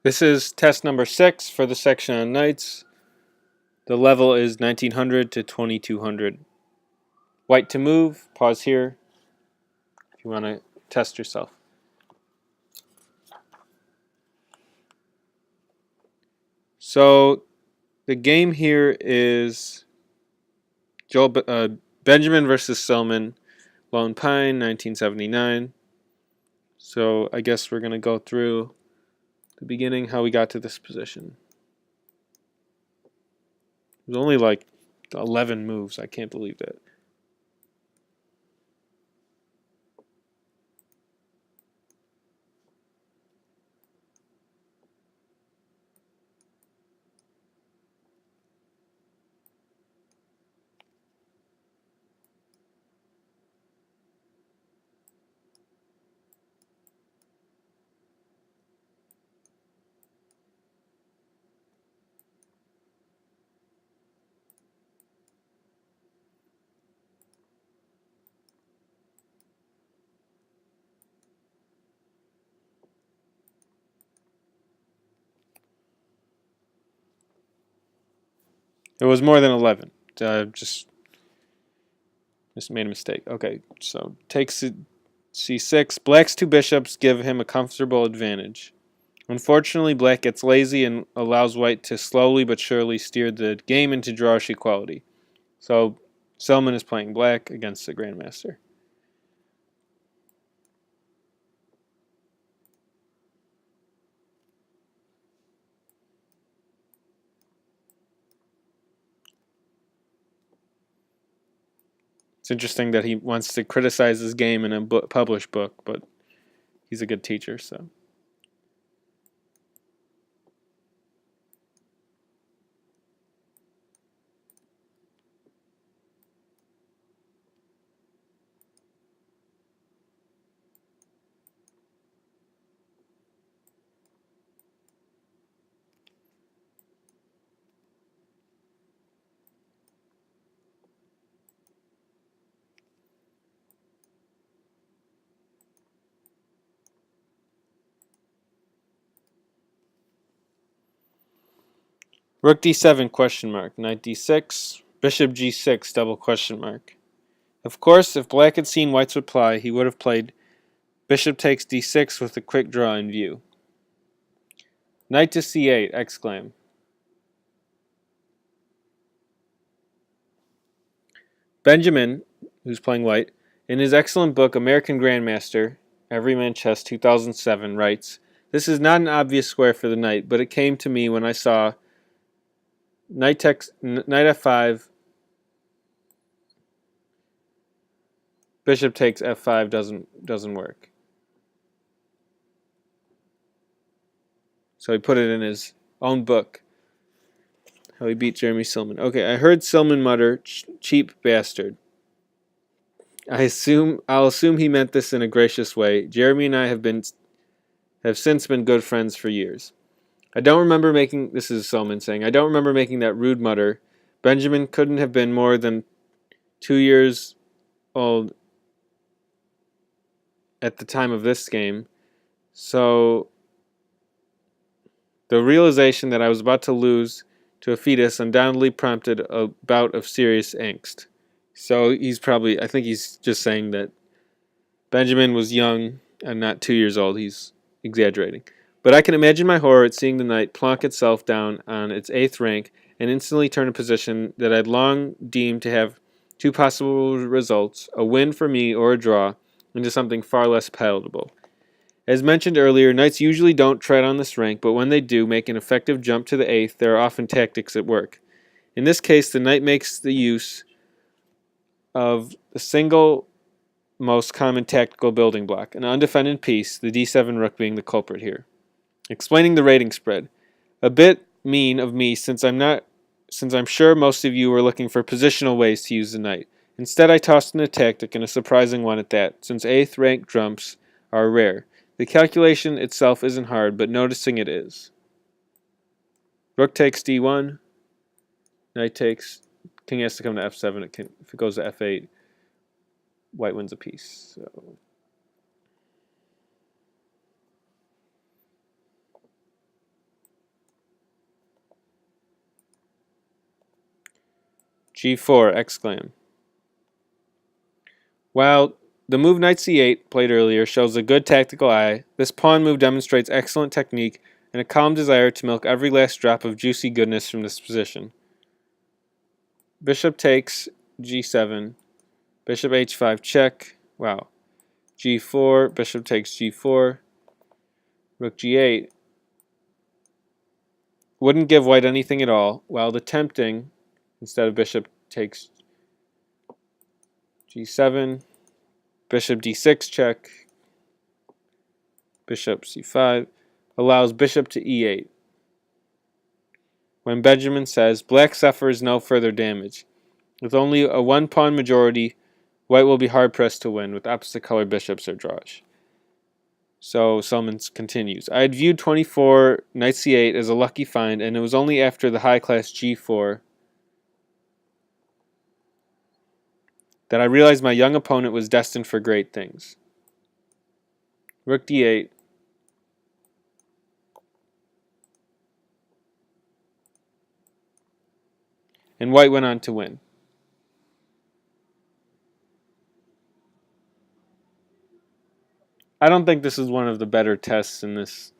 This is test number 6 for the section on knights. The level is 1900 to 2200. White to move. Pause here if you want to test yourself. So the game here is Benjamin versus Selman, Lone Pine, 1979. So I guess we're going to go through the beginning, how we got to this position. It was only like 11 moves. I can't believe that. It was more than 11. Just made a mistake. Okay, so takes c6. Black's 2 bishops give him a comfortable advantage. Unfortunately, black gets lazy and allows white to slowly but surely steer the game into drawish equality. So Selman is playing black against the grandmaster. It's interesting that he wants to criticize his game in a published book, but he's a good teacher, so. Rook d7 question mark, knight d6, bishop g6 double question mark. Of course, if black had seen white's reply, he would have played bishop takes d6 with a quick draw in view. Knight to c8, exclaim. Benjamin, who's playing white, in his excellent book American Grandmaster, Everyman Chess 2007, writes, "This is not an obvious square for the knight, but it came to me when I saw knight f5, bishop takes f5 doesn't work." So he put it in his own book, how he beat Jeremy Silman. Okay, I heard Silman mutter, "Cheap bastard." I'll assume he meant this in a gracious way. Jeremy and I have since been good friends for years. I don't remember making, this is Silman saying, I don't remember making that rude mutter. Benjamin couldn't have been more than 2 years old at the time of this game. So the realization that I was about to lose to a fetus undoubtedly prompted a bout of serious angst. So I think he's just saying that Benjamin was young and not 2 years old. He's exaggerating. But I can imagine my horror at seeing the knight plonk itself down on its 8th rank and instantly turn a position that I'd long deemed to have 2 possible results, a win for me or a draw, into something far less palatable. As mentioned earlier, knights usually don't tread on this rank, but when they do make an effective jump to the 8th, there are often tactics at work. In this case, the knight makes the use of the single most common tactical building block, an undefended piece, the d7 rook being the culprit here. Explaining the rating spread. A bit mean of me since I'm sure most of you were looking for positional ways to use the knight. Instead, I tossed in a tactic, and a surprising one at that, since 8th rank jumps are rare. The calculation itself isn't hard, but noticing it is. Rook takes d1. Knight takes. King has to come to f7. If it goes to f8, white wins a piece. So G4! Exclaim. While the move knight c8, played earlier, shows a good tactical eye, this pawn move demonstrates excellent technique and a calm desire to milk every last drop of juicy goodness from this position. Bishop takes g7, bishop h5 check, wow, g4, bishop takes g4, rook g8. Wouldn't give white anything at all, while the tempting, instead of bishop takes g7, bishop d6 check, bishop c5, allows bishop to e8. When Benjamin says, black suffers no further damage. With only a one-pawn majority, white will be hard-pressed to win with opposite-colored bishops or draws. So Solomon continues, I had viewed 24 knight c8 as a lucky find, and it was only after the high-class g4 that I realized my young opponent was destined for great things. Rook d8. And white went on to win. I don't think this is one of the better tests in this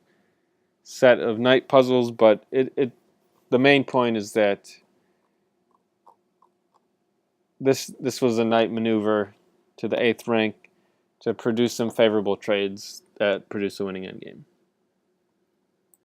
set of knight puzzles, but the main point is that this was a knight maneuver to the 8th rank to produce some favorable trades that produce a winning endgame.